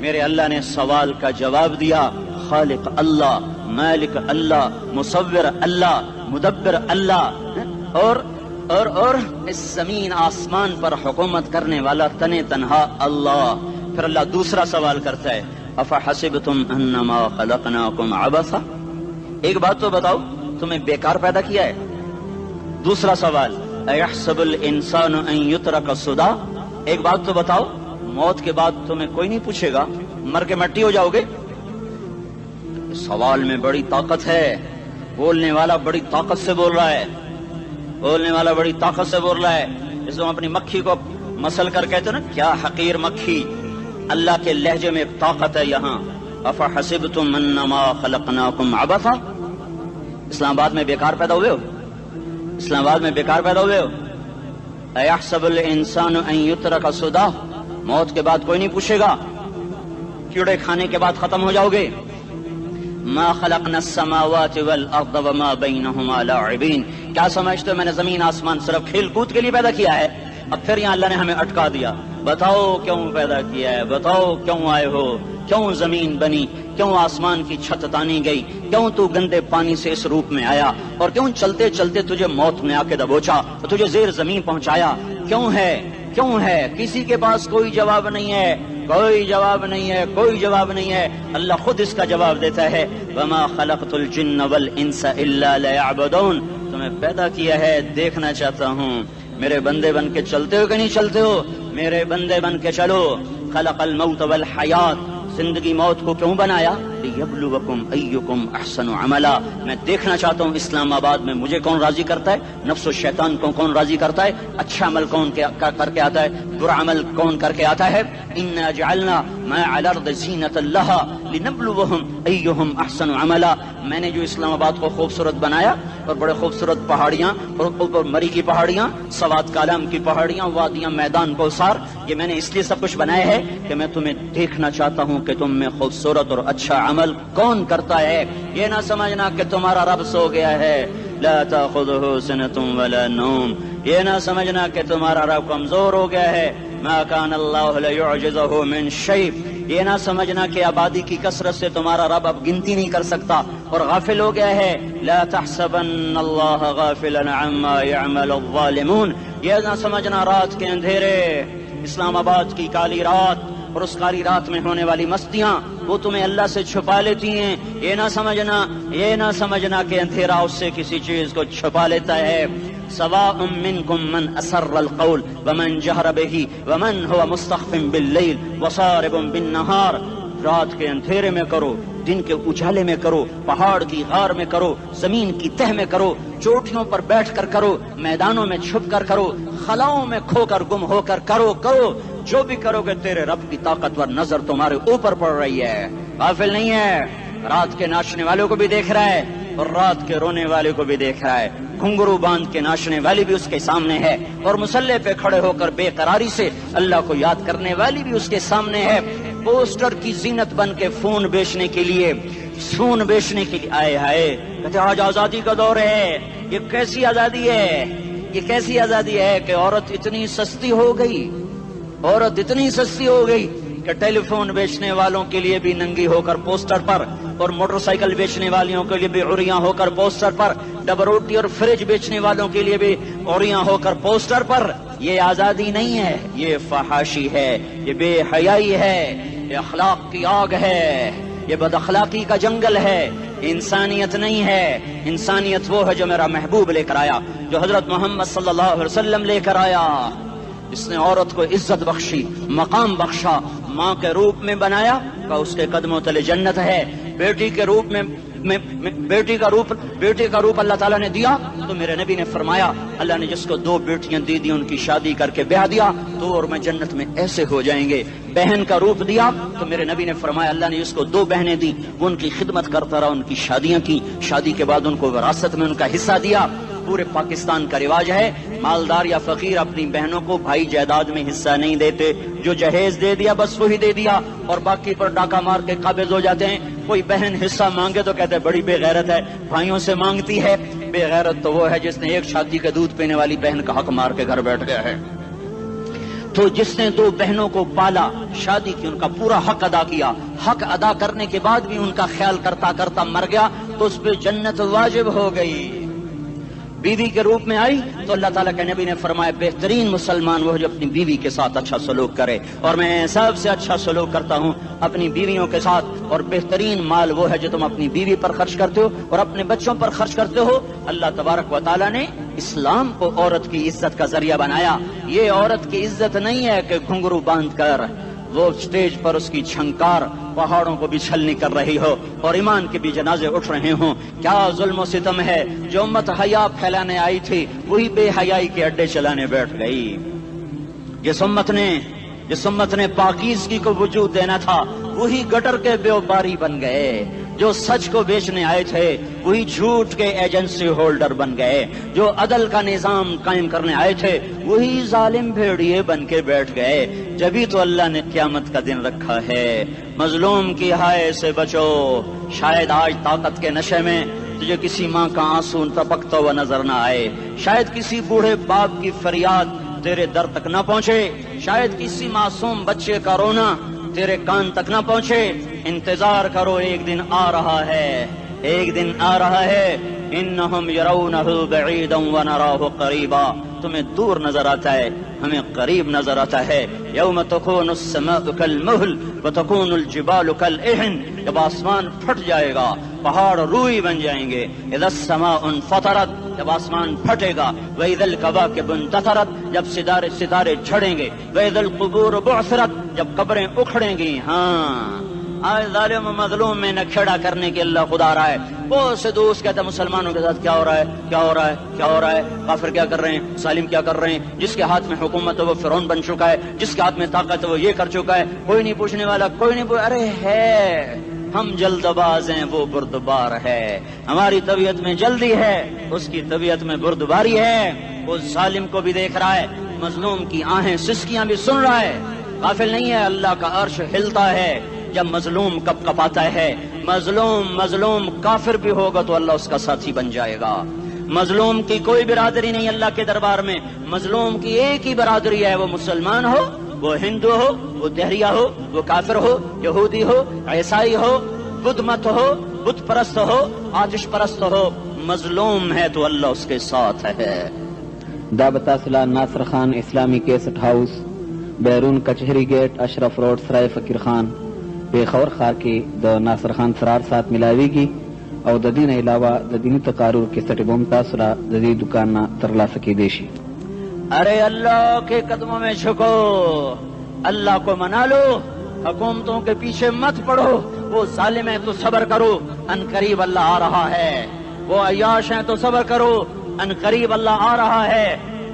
میرے اللہ نے سوال کا جواب دیا، خالق اللہ، مالک اللہ، مصور اللہ، مدبر اللہ، اور اس زمین آسمان پر حکومت کرنے والا تنے تنہا اللہ۔ پھر اللہ دوسرا سوال کرتا ہے، افحسبتم انما خلقناکم عبثا، ایک بات تو بتاؤ تمہیں بیکار پیدا کیا ہے؟ دوسرا سوال، ایحسب الانسان ان یترک سدی، ایک بات تو بتاؤ موت کے بعد تمہیں کوئی نہیں پوچھے گا، مر کے مٹی ہو جاؤ گے؟ سوال میں بڑی طاقت ہے، بولنے والا بڑی طاقت سے بول رہا ہے، بولنے والا بڑی طاقت سے بول رہا ہے۔ اس کو اپنی مکھی کو مسل کر کہتے نا، کیا حقیر مکھی، اللہ کے لہجے میں ایک طاقت ہے یہاں۔ افحسبتم انما خلقناکم عبثا، اسلام آباد میں بیکار پیدا ہوئے ہو؟ اسلام آباد میں بیکار پیدا ہوئے ہو؟ ایحسب الانسان ان یترک سدی، موت کے بعد کوئی نہیں پوچھے گا، کیڑے کھانے کے بعد ختم ہو جاؤ گے۔ ما خلقنا السماوات والارض وما بینہما لاعبین، کیا سمجھتے ہو میں نے زمین آسمان صرف کھیل کود کے لیے پیدا کیا ہے؟ اب پھر یہاں اللہ نے ہمیں اٹکا دیا، بتاؤ کیوں پیدا کیا ہے، بتاؤ کیوں آئے ہو، کیوں زمین بنی، کیوں آسمان کی چھت تانی گئی، کیوں تو گندے پانی سے اس روپ میں آیا، اور کیوں چلتے چلتے تجھے موت نے آ کے دبوچا اور تجھے زیر زمین پہنچایا، کیوں ہے، کیوں ہے؟ کسی کے پاس کوئی جواب نہیں ہے، کوئی جواب نہیں ہے، کوئی جواب نہیں ہے، اللہ خود اس کا جواب دیتا ہے، وما خلقت الجن والانس الا لیعبدون، تمہیں پیدا کیا ہے دیکھنا چاہتا ہوں، میرے بندے بن کے چلتے ہو کہ نہیں چلتے ہو؟ میرے بندے بن کے چلو۔ خلق الموت والحیات، زندگی موت کو کیوں بنایا؟ لیبلوکم ایکم احسن عملا، میں دیکھنا چاہتا ہوں اسلام آباد میں مجھے کون راضی کرتا ہے، نفس و شیطان کو کون راضی کرتا ہے، اچھا عمل کون کر کے آتا ہے، برا عمل کون کر کے آتا ہے۔ انا جعلنا ما علی الارض زینۃ لہا لنبلوہم ایہم احسن عملا، میں نے جو اسلام آباد کو خوبصورت بنایا، اور بڑے خوبصورت پہاڑیاں، اور اوپر مری کی پہاڑیاں، سوات کالام کی پہاڑیاں، وادیاں، میدان کوثر، یہ میں نے اس لیے سب کچھ بنایا ہے کہ میں تمہیں دیکھنا چاہتا ہوں کہ تم میں خوبصورت اور اچھا عمل کون کرتا ہے۔ یہ نہ سمجھنا کہ تمہارا رب سو گیا ہے، لا تأخذہ سنۃ ولا نوم، یہ نہ سمجھنا کہ تمہارا رب کمزور ہو گیا ہے، ما کان اللہ لیعجزہ من شیء، یہ نہ سمجھنا کہ آبادی کی کثرت سے تمہارا رب اب گنتی نہیں کر سکتا اور غافل ہو گیا ہے، لا تحسبن اللہ غافلا عما يعمل الظالمون، یہ نہ سمجھنا رات کے اندھیرے، اسلام آباد کی کالی رات اور اس کالی رات میں ہونے والی مستیاں وہ تمہیں اللہ سے چھپا لیتی ہیں، یہ نہ سمجھنا کہ اندھیرا اس سے کسی چیز کو چھپا لیتا ہے۔ سواء منکم من اسر القول ومن جہر بہ ومن هو مستخف باللیل وصارب بالنہار، رات کے اندھیرے میں کرو، دن کے اجالے میں کرو، پہاڑ کی غار میں کرو، زمین کی تہ میں کرو، چوٹیوں پر بیٹھ کر کرو، میدانوں میں چھپ کر کرو، خلاؤں میں کھو کر گم ہو کر کرو، جو بھی کرو گے تیرے رب کی طاقتور نظر تمہارے اوپر پڑ رہی ہے، غافل نہیں ہے، رات کے ناچنے والوں کو بھی دیکھ رہا ہے اور رات کے رونے والے کو بھی دیکھ رہا ہے، گھنگرو باندھ کے ناچنے والی بھی اس کے سامنے ہے، اور مسلح پہ کھڑے ہو کر بے قراری سے اللہ کو یاد کرنے والی بھی اس کے سامنے ہے، پوسٹر کی زینت بن کے فون بیچنے کے لیے آئے ہائے، کہتے آج آزادی کا دور ہے، یہ کیسی آزادی ہے، یہ کیسی آزادی ہے کہ عورت اتنی سستی ہو گئی کہ ٹیلی فون بیچنے والوں کے لیے بھی ننگی ہو کر پوسٹر پر، اور موٹر سائیکل بیچنے والوں کے لیے بھی عریاں ہو کر پوسٹر پر، ڈبل روٹی اور فریج بیچنے والوں کے لیے بھی عریاں ہو کر پوسٹر پر۔ یہ آزادی نہیں ہے، یہ فحاشی ہے، یہ بے حیائی ہے، یہ اخلاق کی آگ ہے، یہ بد اخلاقی کا جنگل ہے، انسانیت نہیں ہے۔ انسانیت وہ ہے جو میرا محبوب لے کر آیا، جو حضرت محمد صلی اللہ علیہ وسلم لے کر آیا، جس نے عورت کو عزت بخشی، مقام بخشا، ماں کے روپ میں بنایا کہ اس کے قدموں تلے جنت ہے، بیٹی کے روپ میں بیٹی کا روپ اللہ تعالیٰ نے دیا، تو میرے نبی نے فرمایا اللہ نے جس کو 2 بیٹیاں دی ان کی شادی کر کے بیاہ دیا تو اور میں جنت میں ایسے ہو جائیں گے۔ بہن کا روپ دیا تو میرے نبی نے فرمایا اللہ نے جس کو 2 بہنیں دی وہ ان کی خدمت کرتا رہا، ان کی شادیاں کی، شادی کے بعد ان کو وراثت میں ان کا حصہ دیا۔ پورے پاکستان کا رواج ہے مالدار یا فقیر اپنی بہنوں کو بھائی جائیداد میں حصہ نہیں دیتے، جو جہیز دے دیا بس وہی دے دیا، اور باقی پر ڈاکہ مار کے قابض ہو جاتے ہیں۔ کوئی بہن حصہ مانگے تو کہتے ہیں بڑی بے غیرت ہے، بھائیوں سے مانگتی ہے۔ بے غیرت تو وہ ہے جس نے ایک چھاتی کا دودھ پینے والی بہن کا حق مار کے گھر بیٹھ گیا ہے۔ تو جس نے دو بہنوں کو پالا، شادی کی، ان کا پورا حق ادا کیا، حق ادا کرنے کے بعد بھی ان کا خیال کرتا کرتا مر گیا تو اس پہ جنت واجب ہو گئی۔ بیوی کے روپ میں آئی تو اللہ تعالیٰ کے نبی نے فرمایا بہترین مسلمان وہ جو اپنی بیوی کے ساتھ اچھا سلوک کرے، اور میں سب سے اچھا سلوک کرتا ہوں اپنی بیویوں کے ساتھ، اور بہترین مال وہ ہے جو تم اپنی بیوی پر خرچ کرتے ہو اور اپنے بچوں پر خرچ کرتے ہو۔ اللہ تبارک و تعالیٰ نے اسلام کو عورت کی عزت کا ذریعہ بنایا۔ یہ عورت کی عزت نہیں ہے کہ گھنگرو باندھ کر وہ اسٹیج پر اس کی چھنکار پہاڑوں کو بھی چھلنی کر رہی ہو اور ایمان کے بھی جنازے اٹھ رہے ہوں۔ کیا ظلم و ستم ہے، جو امت حیا پھیلانے آئی تھی وہی بے حیائی کے اڈے چلانے بیٹھ گئی۔ جس امت نے پاکیزگی کو وجود دینا تھا وہی گٹر کے بیوباری بن گئے، جو سچ کو بیچنے آئے تھے وہی جھوٹ کے ایجنسی ہولڈر بن گئے، جو عدل کا نظام قائم کرنے آئے تھے وہی ظالم بھیڑیے بن کے بیٹھ گئے۔ جبھی تو اللہ نے قیامت کا دن رکھا ہے۔ مظلوم کی ہائے سے بچو، شاید آج طاقت کے نشے میں تجھے کسی ماں کا آنسو ٹپکتا ہوا نظر نہ آئے، شاید کسی بوڑھے باپ کی فریاد تیرے در تک نہ پہنچے، شاید کسی معصوم بچے کا رونا تیرے کان تک نہ پہنچے۔ انتظار کرو، ایک دن آ رہا ہے، ایک دن آ رہا ہے۔ انہم یرونہ بعیدا ونراہ قریبا، تمہیں دور نظر آتا ہے، ہمیں قریب نظر آتا ہے۔ یوم تکون السماء کالمہل وتکون الجبال کالعہن، جب آسمان پھٹ جائے گا پہاڑ روئی بن جائیں گے۔ اذا السماء انفطرت، جب آسمان پھٹے گا۔ واذا الکواکب انتثرت، جب ستارے جھڑیں گے۔ واذا القبور بعثرت، جب قبریں اکھڑیں گی۔ ہاں آج ظالم و مظلوم میں نہ کھیڑا کرنے کے اللہ خدا رہا ہے۔ بہت سے دوست کہتے ہیں مسلمانوں کے ساتھ کیا ہو رہا ہے، کیا ہو رہا ہے، کیا ہو رہا ہے، کافر کیا کر رہے ہیں، ظالم کیا کر رہے ہیں، جس کے ہاتھ میں حکومت ہے وہ فرعون بن چکا ہے، جس کے ہاتھ میں طاقت ہے وہ یہ کر چکا ہے، کوئی نہیں پوچھنے والا، کوئی نہیں ارے ہے، ہم جلد باز ہیں وہ بردبار ہے۔ ہماری طبیعت میں جلدی ہے، اس کی طبیعت میں بردباری ہے۔ وہ ظالم کو بھی دیکھ رہا ہے، مظلوم کی آہیں سسکیاں بھی سن رہا ہے، غافل نہیں ہے۔ اللہ کا عرش ہلتا ہے جب مظلوم کپ کپاتا ہے۔ مظلوم کافر بھی ہوگا تو اللہ اس کا ساتھی بن جائے گا۔ مظلوم کی کوئی برادری نہیں اللہ کے دربار میں، مظلوم کی ایک ہی برادری ہے، وہ مسلمان ہو، وہ ہندو ہو، وہ دہریہ ہو، وہ کافر ہو، یہودی ہو، عیسائی ہو، بدھ مت ہو، بت پرست ہو، آتش پرست ہو، مظلوم ہے تو اللہ اس کے ساتھ ہے۔ دعوت اصلاح ناصر خان اسلامی کیسٹ ہاؤس، بیرون کچہری گیٹ، اشرف روڈ، سرائے فقیر خان، پیښور ښار کې د ناصر خان سرار سات ملاویږي او د دې نه علاوه د دیني تقارر کیسټ به هم تاسو را د دې دکان نه ترلاسه کیدی شي۔ ارے اللہ کے قدموں میں جھکو، اللہ کو منا لو، حکومتوں کے پیچھے مت پڑو۔ وہ ظالم ہیں تو صبر کرو، ان قریب اللہ آ رہا ہے۔ وہ عیاش ہیں تو صبر کرو، ان قریب اللہ آ رہا ہے۔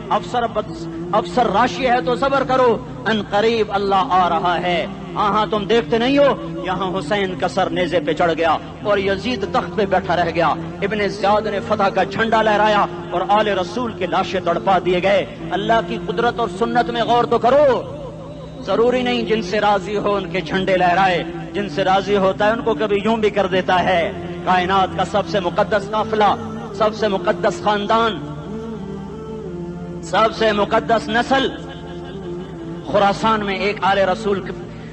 افسر راشی ہے تو صبر کرو، ان قریب اللہ آ رہا ہے۔ ہاں تم دیکھتے نہیں ہو، یہاں حسین کا سر نیزے پہ چڑھ گیا اور یزید تخت پہ بیٹھا رہ گیا، ابن زیاد نے فتح کا جھنڈا لہرایا اور آل رسول کے لاشیں تڑپا دیے گئے۔ اللہ کی قدرت اور سنت میں غور تو کرو۔ ضروری نہیں جن سے راضی ہو ان کے جھنڈے لہرائے، جن سے راضی ہوتا ہے ان کو کبھی یوں بھی کر دیتا ہے۔ کائنات کا سب سے مقدس قافلہ، سب سے مقدس خاندان، سب سے مقدس نسل، خراسان میں ایک آل رسول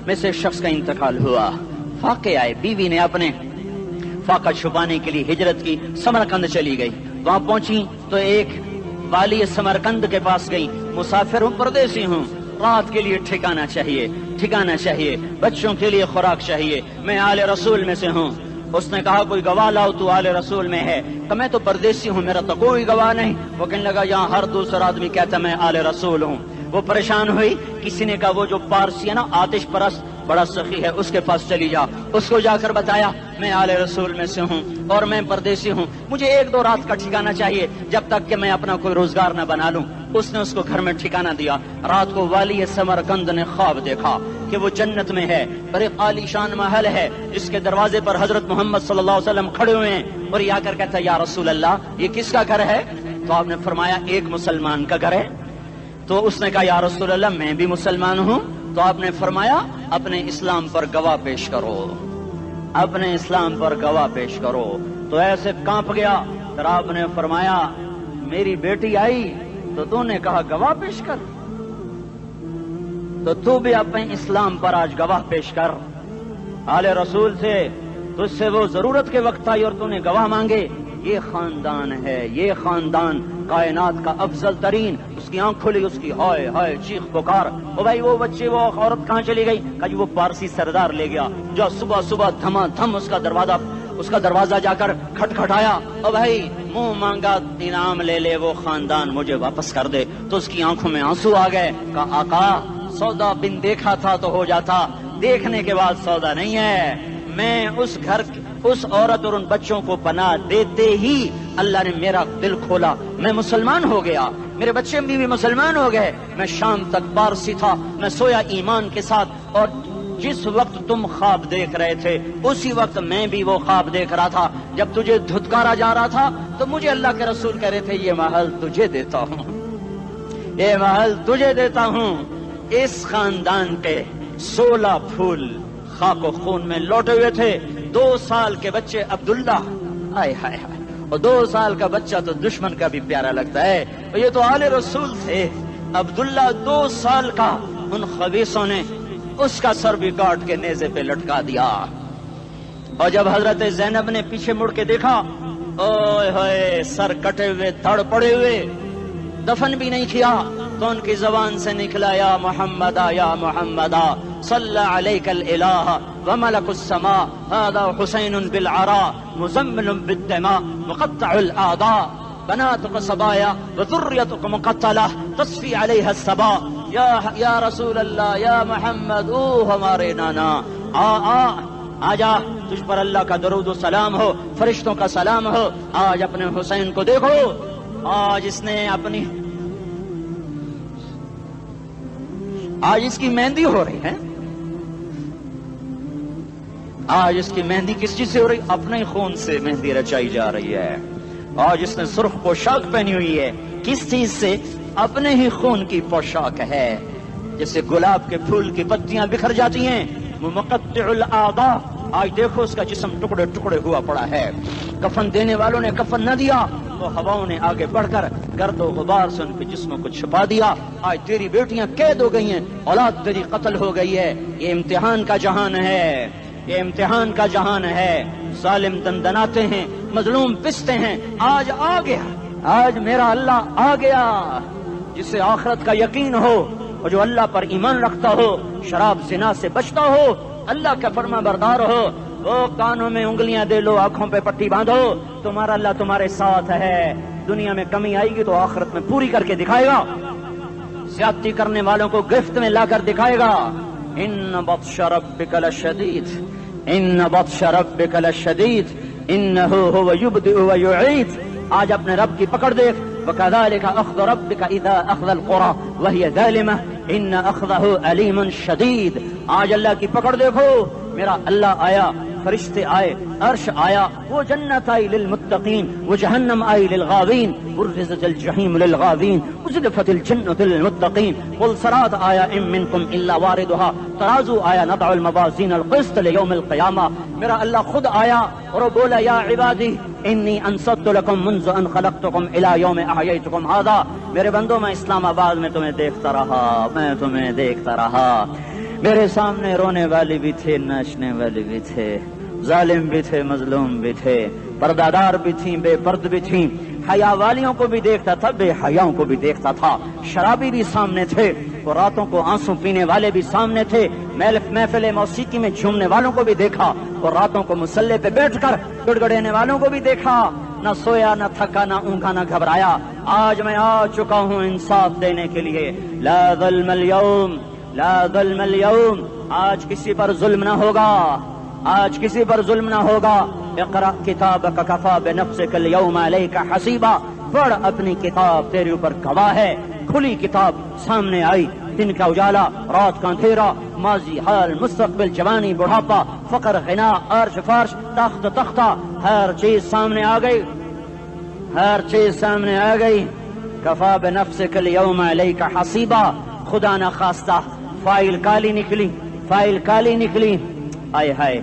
میں سے شخص کا انتقال ہوا۔ فاقے آئے، بیوی نے اپنے فاقہ چھپانے کے لیے ہجرت کی، سمرقند چلی گئی۔ وہاں پہنچی تو ایک والی سمرقند کے پاس گئی، مسافر ہوں، پردیسی ہوں، رات کے لیے ٹھکانہ چاہیے، بچوں کے لیے خوراک چاہیے، میں آل رسول میں سے ہوں۔ اس نے کہا کوئی گواہ لاؤ، تو آل رسول میں ہے؟ کہ میں تو پردیسی ہوں، میرا تو کوئی گواہ نہیں۔ وہ کہنے لگا یہاں ہر دوسرا آدمی کہتا میں آل رسول ہوں۔ وہ پریشان ہوئی، کسی نے کہا وہ جو پارسی ہے نا آتش پرست بڑا سخی ہے، اس کے پاس چلی جا۔ اس کو جا کر بتایا میں آل رسول میں سے ہوں اور میں پردیسی ہوں، مجھے 1-2 رات کا ٹھکانہ چاہیے جب تک کہ میں اپنا کوئی روزگار نہ بنا لوں۔ اس نے اس کو گھر میں ٹھکانہ دیا۔ رات کو والی سمرقند نے خواب دیکھا کہ وہ جنت میں ہے، بڑے عالی شان محل ہے جس کے دروازے پر حضرت محمد صلی اللہ علیہ وسلم کھڑے ہوئے ہیں، اور یہ آ کر کہتا ہے یا رسول اللہ یہ کس کا گھر ہے؟ تو آپ نے فرمایا ایک مسلمان کا گھر ہے۔ تو اس نے کہا یا رسول اللہ میں بھی مسلمان ہوں۔ تو آپ نے فرمایا اپنے اسلام پر گواہ پیش کرو، اپنے اسلام پر گواہ پیش کرو۔ تو ایسے کانپ گیا۔ پھر آپ نے فرمایا میری بیٹی آئی تو نے کہا گواہ پیش کر۔ تو تو بھی اپنے اسلام پر آج گواہ پیش کر. آل رسول سے تجھ سے وہ ضرورت کے وقت آئی اور تو نے گواہ مانگے. یہ خاندان ہے، یہ خاندان کائنات کا افضل ترین. اس کی آنکھ کھلی، اس کی ہائے ہائے چیخ پکار. او بھائی وہ بچے، وہ عورت کہاں چلی گئی؟ کہ وہ پارسی سردار لے گیا جو صبح صبح دھما دھم اس کا دروازہ جا کر کھٹکھٹایا. او بھائی منہ مانگا انعام لے لے، وہ خاندان مجھے واپس کر دے. تو اس کی آنکھوں میں آنسو آ گئے. کہا آقا سودا بن دیکھا تھا تو ہو جاتا، دیکھنے کے بعد سودا نہیں ہے. میں اس گھر اس عورت اور ان بچوں کو پناہ دیتے ہی اللہ نے میرا دل کھولا، میں مسلمان ہو گیا، میرے بچے بھی مسلمان ہو گئے. میں شام تک پارسی تھا، میں سویا ایمان کے ساتھ، اور جس وقت تم خواب دیکھ رہے تھے اسی وقت میں بھی وہ خواب دیکھ رہا تھا. جب تجھے دھتکارا جا رہا تھا تو مجھے اللہ کے رسول کہہ رہے تھے یہ محل تجھے دیتا ہوں، یہ محل تجھے دیتا ہوں. اس خاندان کے 16 پھول خاک و خون میں لوٹے ہوئے تھے. 2 سال کے بچے عبداللہ، ہائے ہائے ہائے، اور 2 سال کا بچہ تو دشمن کا بھی پیارا لگتا ہے. یہ تو آل رسول تھے. عبداللہ 2 سال کا، ان خبیثوں نے اس کا سر بھی کاٹ کے نیزے پہ لٹکا دیا. اور جب حضرت زینب نے پیچھے مڑ کے دیکھا، اوئے ہوئے سر کٹے ہوئے، دھڑ پڑے ہوئے، دفن بھی نہیں کیا، تو ان کی زبان سے نکلا یا محمدا یا محمدا صلی علیک الالہ وملک السماء هذا حسین بالعراء مزمل بالدماء مقطع الاعضاء بناتك صبايا وذريتك مقتلہ تصفی علیہ الصبا. یا رسول اللہ، یا محمد، او ہمارے نانا، آ جا، تجھ پر اللہ کا درود و سلام ہو، فرشتوں کا سلام ہو. آج اپنے حسین کو دیکھو، آج اس کی مہندی ہو رہی ہے. آج اس کی مہندی کس چیز سے ہو رہی؟ اپنے خون سے مہندی رچائی جا رہی ہے. آج اس نے سرخ پوشاک پہنی ہوئی ہے، کس چیز سے؟ اپنے ہی خون کی پوشاک ہے. جیسے گلاب کے پھول کی پتیاں بکھر جاتی ہیں، مقطع الاعضاء. آج دیکھو اس کا جسم ٹکڑے ٹکڑے ہوا پڑا ہے. کفن دینے والوں نے کفن نہ دیا تو ہواؤں نے آگے بڑھ کر گرد و غبار سے ان کے جسموں کو چھپا دیا. آج تیری بیٹیاں قید ہو گئی ہیں، اولاد تیری قتل ہو گئی ہے. یہ امتحان کا جہان ہے، یہ امتحان کا جہان ہے. ظالم دندناتے ہیں، مظلوم پستے ہیں. آج آ گیا، آج میرا اللہ آ گیا. جسے آخرت کا یقین ہو اور جو اللہ پر ایمان رکھتا ہو، شراب زنا سے بچتا ہو، اللہ کا فرما بردار ہو، وہ کانوں میں انگلیاں دے لو، آنکھوں پہ پٹی باندھو، تمہارا اللہ تمہارے ساتھ ہے. دنیا میں کمی آئے گی تو آخرت میں پوری کر کے دکھائے گا. زیادتی کرنے والوں کو گرفت میں لا کر دکھائے گا. ان بطش ربک لشدید، ان بطش ربک لشدید انہ هو یبدئ ویعید. آج اپنے رب کی پکڑ دیکھ. وکذالک اخذ ربک اذا اخذ القری وہی ظالمہ ان اخذہ علیم شدید. آج اللہ کی پکڑ دیکھو. میرا اللہ آیا، فرشتے آئے، عرش آیا، وہ جنت آئی للمتقین، وہ جہنم آئی للغاوین، برزت الجحیم للغاوین، ازلفت الجنت للمتقین. والصراط آیا ان منکم الا واردها، ترازو آیا نضع الموازین القسط لیوم القیامہ. میرا اللہ خود آیا اور بولا یا عبادی انی انصت لکم منذ ان خلقتکم الی یوم احییتکم هذا. میرے بندوں، میں اسلام آباد میں تمہیں دیکھتا رہا، میں تمہیں دیکھتا رہا. میرے سامنے رونے والے بھی تھے، ناچنے والے بھی تھے، ظالم بھی تھے، مظلوم بھی تھے، پردادار بھی تھیں، بے پرد بھی تھیں. حیا والیوں کو بھی دیکھتا تھا، بے حیاؤں کو بھی دیکھتا تھا. شرابی بھی سامنے تھے، اور راتوں کو آنسو پینے والے بھی سامنے تھے. محفل موسیقی میں جھومنے والوں کو بھی دیکھا، اور راتوں کو مسلح پہ بیٹھ کر گڑگڑانے والوں کو بھی دیکھا. نہ سویا، نہ تھکا، نہ اونگا، نہ گھبرایا. آج میں آ چکا ہوں انصاف دینے کے لیے. لا ظلم اليوم، لا ظلم اليوم. آج کسی پر ظلم نہ ہوگا، آج کسی پر ظلم نہ ہوگا. اقرأ کتابک کفا بنفسک اليوم علیک حسیبا. پڑھ، اپنی کتاب تیرے اوپر گواہ ہے. کھلی کتاب سامنے آئی. دن کا اجالا، رات کا اندھیرا، ماضی، حال، مستقبل، جوانی، بڑھاپا، فقر، غنا، عرش، فرش، تخت، تختہ، ہر چیز سامنے آ گئی، ہر چیز سامنے آ گئی. کفا بنفسک اليوم علیک حسیبا. خدا نہ خواستہ فائل کالی نکلی، فائل کالی نکلی. آئے ہائے،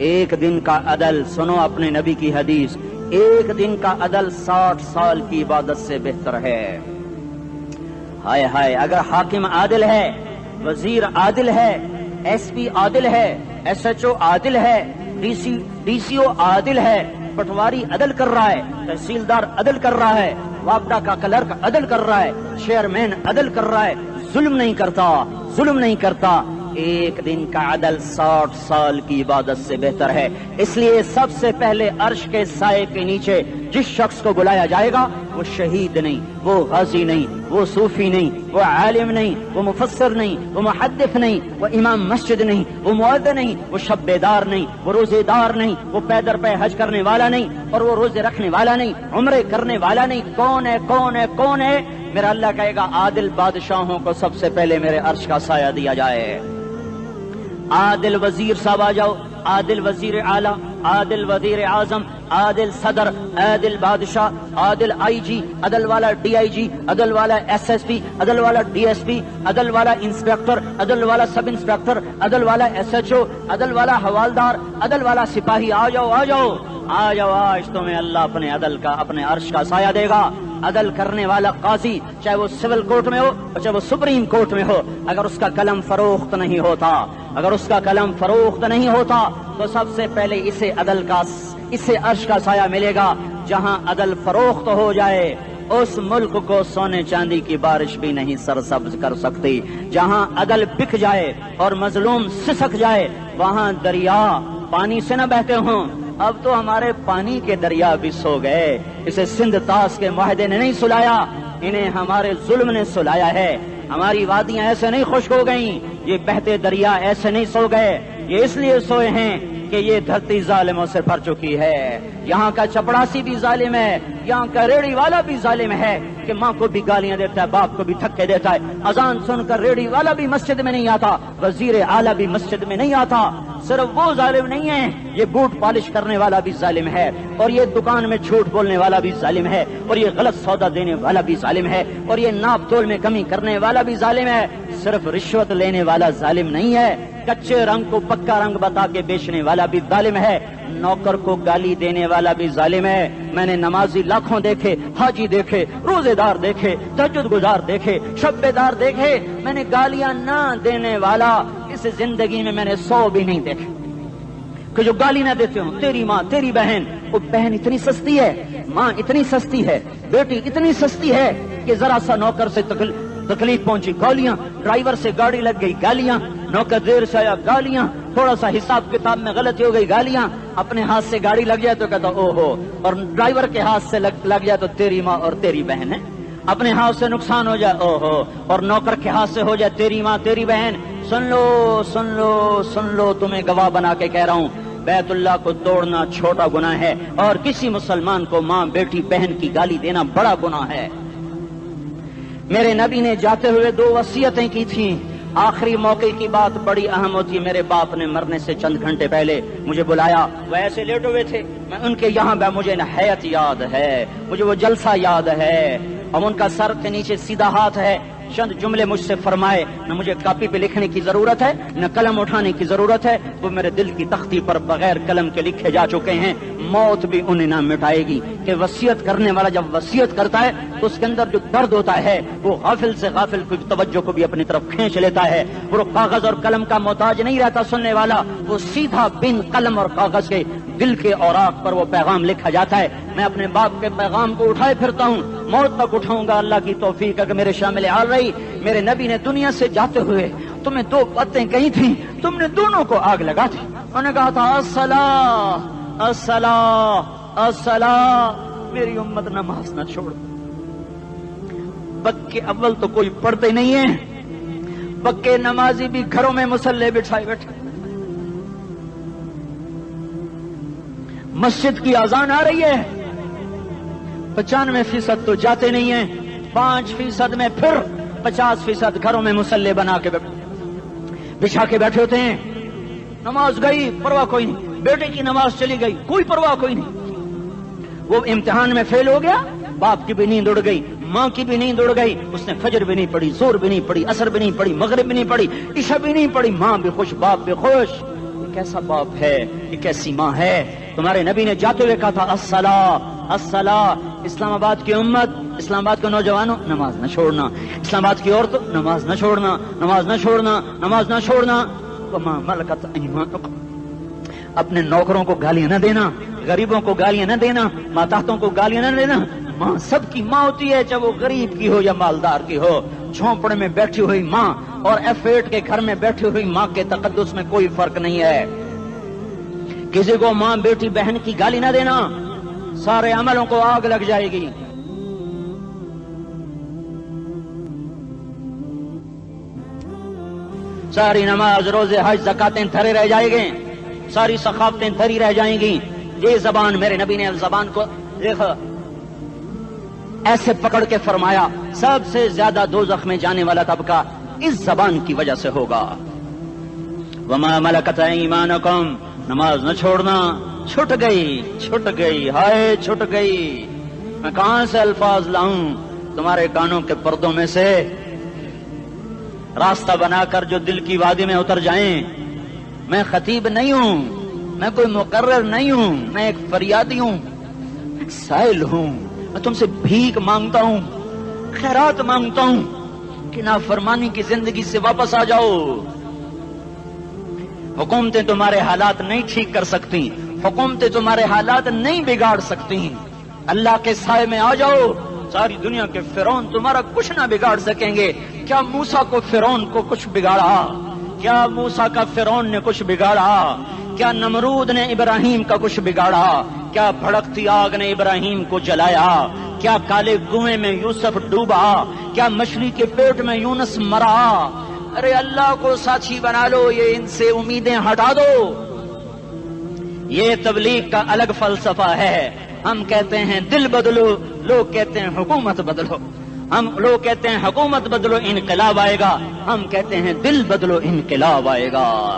ایک دن کا عدل، سنو اپنے نبی کی حدیث، ایک دن کا عدل 60 سال کی عبادت سے بہتر ہے. ہائے ہائے، اگر حاکم عادل ہے وزیر عادل ہے، ایس پی عادل ہے، ایس ایچ او عادل ہے، ڈی سی او عادل ہے، پٹواری عدل کر رہا ہے، تحصیلدار عدل کر رہا ہے، وابڈا کا کلرک عدل کر رہا ہے، چیئرمین عدل کر رہا ہے، ظلم نہیں کرتا، ظلم نہیں کرتا۔ ایک دن کا عدل 60 سال کی عبادت سے بہتر ہے۔ اس لیے سب سے پہلے عرش کے سائے کے نیچے جس شخص کو بلایا جائے گا وہ شہید نہیں، وہ غازی نہیں، وہ صوفی نہیں، وہ عالم نہیں، وہ مفسر نہیں، وہ محدث نہیں، وہ امام مسجد نہیں، وہ مؤذن نہیں، وہ شب بیدار نہیں، وہ روزے دار نہیں، وہ پیدر پہ حج کرنے والا نہیں، اور وہ روزے رکھنے والا نہیں، عمرے کرنے والا نہیں۔ کون ہے کون ہے کون ہے؟ میرا اللہ کہے گا عادل بادشاہوں کو سب سے پہلے میرے عرش کا سایہ دیا جائے۔ عادل وزیر صاحب آ جاؤ، عادل وزیر اعلیٰ، عادل وزیر اعظم، عادل صدر، عادل بادشاہ، عادل آئی جی، عدل والا ڈی آئی جی، عدل والا ایس ایس پی، عدل والا ڈی ایس پی، عدل والا انسپیکٹر، عدل والا سب انسپیکٹر، عدل والا ایس ایچ او، عدل والا حوالدار، عدل والا سپاہی۔ آ جاؤ آ جاؤ آ جاؤ، آج تمہیں اللہ اپنے عدل کا، اپنے عرش کا سایہ دے گا۔ عدل کرنے والا قاضی چاہے وہ سول کورٹ میں ہو چاہے وہ سپریم کورٹ میں ہو، اگر اس کا قلم فروخت نہیں ہوتا، اگر اس کا قلم فروخت نہیں ہوتا تو سب سے پہلے اسے عدل کا، اسے عرش کا سایہ ملے گا۔ جہاں عدل فروخت ہو جائے اس ملک کو سونے چاندی کی بارش بھی نہیں سرسبز کر سکتی۔ جہاں عدل بک جائے اور مظلوم سسک جائے وہاں دریا پانی سے نہ بہتے ہوں۔ اب تو ہمارے پانی کے دریا بھی سو گئے، اسے سندھ طاس کے معاہدے نے نہیں سلایا، انہیں ہمارے ظلم نے سلایا ہے۔ ہماری وادیاں ایسے نہیں خشک ہو گئیں، یہ بہتے دریا ایسے نہیں سو گئے، یہ اس لیے سوئے ہیں کہ یہ دھرتی ظالموں سے بھر چکی ہے۔ یہاں کا چپڑاسی بھی ظالم ہے، یہاں کا ریڑھی والا بھی ظالم ہے کہ ماں کو بھی گالیاں دیتا ہے، باپ کو بھی دھکے دیتا ہے۔ اذان سن کر ریڑھی والا بھی مسجد میں نہیں آتا، وزیر اعلیٰ بھی مسجد میں نہیں آتا۔ صرف وہ ظالم نہیں ہے، یہ بوٹ پالش کرنے والا بھی ظالم ہے، اور یہ دکان میں جھوٹ بولنے والا بھی ظالم ہے، اور یہ غلط سودا دینے والا بھی ظالم ہے، اور یہ ناپ تول میں کمی کرنے والا بھی ظالم ہے۔ صرف رشوت لینے والا ظالم نہیں ہے، کچے رنگ کو پکا رنگ بتا کے بیچنے والا بھی ظالم ہے، نوکر کو گالی دینے والا بھی ظالم ہے۔ میں نے نمازی لاکھوں دیکھے، حاجی دیکھے، روزے دار دیکھے، تہجد گزار دیکھے، شب بیدار دیکھے، میں نے گالیاں نہ دینے والا اس زندگی میں میں نے 100 بھی نہیں دیکھے کہ جو گالی نہ دیتے ہوں۔ تیری ماں، تیری بہن، وہ بہن اتنی سستی ہے، ماں اتنی سستی ہے، بیٹی اتنی سستی ہے کہ ذرا سا نوکر سے تکلیف پہنچی گالیاں، ڈرائیور سے گاڑی لگ گئی گالیاں، نوکر دیر سے آیا گالیاں، تھوڑا سا حساب کتاب میں غلطی ہو گئی گالیاں، اپنے ہاتھ سے گاڑی لگ جائے تو کہتا او ہو، اور ڈرائیور کے ہاتھ سے لگ جائے تو تیری ماں اور تیری بہن ہے، اپنے ہاتھ سے نقصان ہو جائے او ہو، اور نوکر کے ہاتھ سے ہو جائے تیری ماں تیری بہن۔ سن لو سن لو سن لو، تمہیں گواہ بنا کے کہہ رہا ہوں، بیت اللہ کو توڑنا چھوٹا گناہ ہے، اور کسی مسلمان کو ماں بیٹی بہن کی گالی دینا بڑا گناہ ہے۔ میرے نبی نے جاتے ہوئے 2 وصیتیں کی تھیں، آخری موقع کی بات بڑی اہم ہوتی ہے۔ میرے باپ نے مرنے سے چند گھنٹے پہلے مجھے بلایا، وہ ایسے لیٹے ہوئے تھے، میں ان کے یہاں مجھے حیات یاد ہے، مجھے وہ جلسہ یاد ہے، اور ان کا سر کے نیچے سیدھا ہاتھ ہے۔ چند جملے مجھ سے فرمائے، نہ مجھے کاپی پہ لکھنے کی ضرورت ہے نہ قلم اٹھانے کی ضرورت ہے، وہ میرے دل کی تختی پر بغیر قلم کے لکھے جا چکے ہیں، موت بھی انہیں نہ مٹائے گی۔ کہ وصیت کرنے والا جب وصیت کرتا ہے تو اس کے اندر جو درد ہوتا ہے وہ غافل سے غافل کی توجہ کو بھی اپنی طرف کھینچ لیتا ہے، وہ کاغذ اور قلم کا محتاج نہیں رہتا سننے والا، وہ سیدھا بن قلم اور کاغذ کے دل کے اوراق پر وہ پیغام لکھا جاتا ہے۔ میں اپنے باپ کے پیغام کو اٹھائے پھرتا ہوں، موت تک اٹھاؤں گا، اللہ کی توفیق ہے کہ میرے شامل حال رہی۔ میرے نبی نے دنیا سے جاتے ہوئے تمہیں 2 باتیں کہی تھیں، تم نے دونوں کو آگ لگا دی۔ انہوں نے کہا تھا الصلاۃ الصلاۃ الصلاۃ، میری امت نماز نہ چھوڑ۔ پکے اول تو کوئی پڑھتے نہیں ہے، پکے نمازی بھی گھروں میں مصلے بٹھائے بیٹھے، مسجد کی اذان آ رہی ہے، 95% تو جاتے نہیں ہیں، 5% میں پھر 50% گھروں میں مصلے بنا کے بچھا کے بیٹھے ہوتے ہیں۔ نماز گئی پرواہ کوئی نہیں، بیٹے کی نماز چلی گئی کوئی پرواہ کوئی نہیں، وہ امتحان میں فیل ہو گیا، باپ کی بھی نیند اڑ گئی، ماں کی بھی نیند اڑ گئی، اس نے فجر بھی نہیں پڑھی، زور بھی نہیں پڑھی، عصر بھی نہیں پڑھی، مغرب بھی نہیں پڑھی، عشاء بھی نہیں پڑھی، ماں بھی خوش باپ بھی خوش۔ یہ کیسا باپ ہے، یہ کیسی ماں ہے؟ تمہارے نبی نے جاتے ہوئے کہا تھا الصلاۃ الصلاۃ، اسلام آباد کی امت، اسلام آباد کے نوجوانوں، نماز نہ چھوڑنا، اسلام آباد کی عورتوں، نماز نہ چھوڑنا، نماز نہ چھوڑنا، نماز نہ چھوڑنا۔ وما ملکت ایمانکم، اپنے نوکروں کو گالیاں نہ دینا، غریبوں کو گالیاں نہ دینا، ماتحتوں کو گالیاں نہ دینا۔ ماں سب کی ماں ہوتی ہے، چاہے وہ غریب کی ہو یا مالدار کی ہو۔ جھونپڑے میں بیٹھی ہوئی ماں اور F8 کے گھر میں بیٹھی ہوئی ماں کے تقدس میں کوئی فرق نہیں ہے۔ کسی کو ماں بیٹی بہن کی گالی نہ دینا، سارے عملوں کو آگ لگ جائے گی۔ ساری نماز، روزے، حج، زکاتیں دھرے رہ جائیں گے، ساری ثقافتیں دھری رہ جائیں گی۔ یہ زبان، میرے نبی نے زبان کو دیکھا ایسے پکڑ کے فرمایا سب سے زیادہ دوزخ میں جانے والا طبقہ اس زبان کی وجہ سے ہوگا۔ وما ملکت ایمانکم، نماز نہ چھوڑنا۔ چھٹ گئی، ہائے چھٹ گئی۔ میں کہاں سے الفاظ لاؤں تمہارے کانوں کے پردوں میں سے، راستہ بنا کر جو دل کی وادی میں اتر جائیں۔ میں خطیب نہیں ہوں، میں کوئی مقرر نہیں ہوں، میں ایک فریادی ہوں، ایک سائل ہوں۔ میں تم سے بھیک مانگتا ہوں، خیرات مانگتا ہوں کہ نافرمانی کی زندگی سے واپس آ جاؤ۔ حکومتیں تمہارے حالات نہیں ٹھیک کر سکتی، حکومتیں تمہارے حالات نہیں بگاڑ سکتی۔ اللہ کے سائے میں آ جاؤ، ساری دنیا کے فرعون تمہارا کچھ نہ بگاڑ سکیں گے۔ کیا موسیٰ کو فرعون کو کچھ بگاڑا؟ کیا موسیٰ کا فرعون نے کچھ بگاڑا؟ کیا نمرود نے ابراہیم کا کچھ بگاڑا؟ کیا بھڑکتی آگ نے ابراہیم کو جلایا؟ کیا کالے کنویں میں یوسف ڈوبا؟ کیا مچھلی کے پیٹ میں یونس مرا؟ ارے اللہ کو ساتھی بنا لو، یہ ان سے امیدیں ہٹا دو۔ یہ تبلیغ کا الگ فلسفہ ہے۔ ہم کہتے ہیں دل بدلو، لوگ کہتے ہیں حکومت بدلو۔ لوگ کہتے ہیں حکومت بدلو انقلاب آئے گا، ہم کہتے ہیں دل بدلو انقلاب آئے گا۔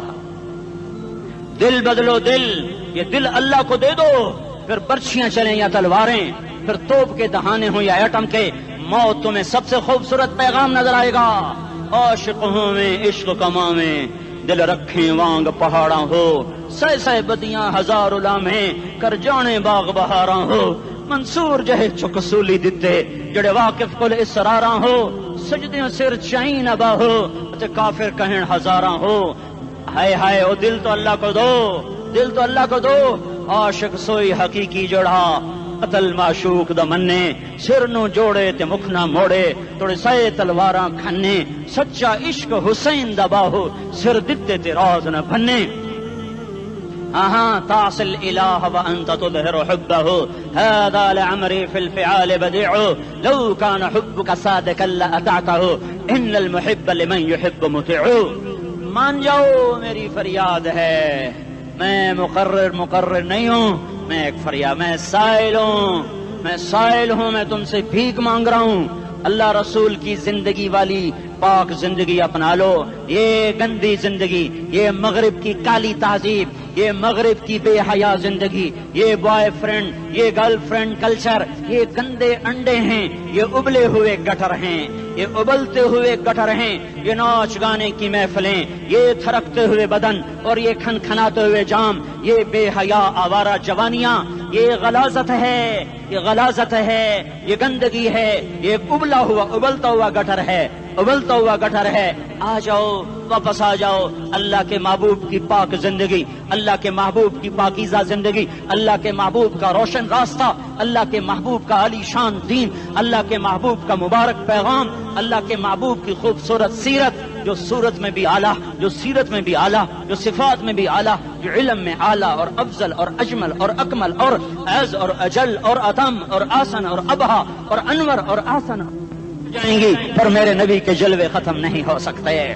دل بدلو، دل، یہ دل اللہ کو دے دو، پھر برچیاں چلیں یا تلواریں، پھر توپ کے دہانے ہوں یا ایٹم کے، موت تمہیں سب سے خوبصورت پیغام نظر آئے گا۔ عاشق ہوں میں عشق کما میں، دل رکھیں وانگ پہاڑاں ہو، سہ بدیاں ہزار لامے، کر جانے باغ بہاراں ہو، منصور جہے چکسولی دتے، جڑے واقف کل اسراراں ہو، سجدیوں سر چائیں ابا ہو، تے کافر کہیں ہزاراں ہو۔ ہائے ہائے، او دل تو اللہ کو دو، دل تو اللہ کو دو۔ عاشق سوئی حقیقی جڑا، قتل معشوق دا مننے، سر نو جوڑے تے مکھ نہ موڑے، توڑے سائے تلواراں کھنے، سچا عشق حسین دا باہو، سر دتے تے راز نہ بھنے۔ تعصي الإله وأنت تظهر حبه، هذا لعمري في الفعال بديع، لو كان حبك صادقا لأطعته، إن المحب لمن يحب مطيع۔ مان جاؤ میری فریاد ہے، میں مقرر نہیں ہوں، میں ایک فریاد، میں سائل ہوں، میں تم سے بھیک مانگ رہا ہوں۔ اللہ رسول کی زندگی والی پاک زندگی اپنا لو۔ یہ گندی زندگی، یہ مغرب کی کالی تہذیب، یہ مغرب کی بے حیا زندگی، یہ بوائے فرینڈ، یہ گرل فرینڈ کلچر، یہ گندے انڈے ہیں، یہ ابلے ہوئے گٹر ہیں، یہ ابلتے ہوئے گٹر ہیں، یہ ناچ گانے کی محفلیں، یہ تھرکتے ہوئے بدن اور یہ کھنکھناتے ہوئے جام، یہ بے حیا آوارہ جوانیاں، یہ غلاظت ہے، یہ غلاظت ہے، یہ گندگی ہے، یہ ابلتا ہوا گٹر ہے، ابلتا ہوا گٹر ہے۔ آ جاؤ، واپس آ جاؤ، اللہ کے محبوب کی پاک زندگی، اللہ کے محبوب کی پاکیزہ زندگی، اللہ کے محبوب کا روشن راستہ، اللہ کے محبوب کا عالی شان دین، اللہ کے محبوب کا مبارک پیغام، اللہ کے محبوب کی خوبصورت سیرت، جو صورت میں بھی اعلیٰ، جو سیرت میں بھی اعلیٰ، جو صفات میں بھی اعلیٰ، جو علم میں اعلیٰ اور افضل اور اجمل اور اکمل اور اعز اور اجل اور اتم اور آسن اور ابہا اور انور اور آسن جائیں گی، پر میرے نبی کے جلوے ختم نہیں ہو سکتے۔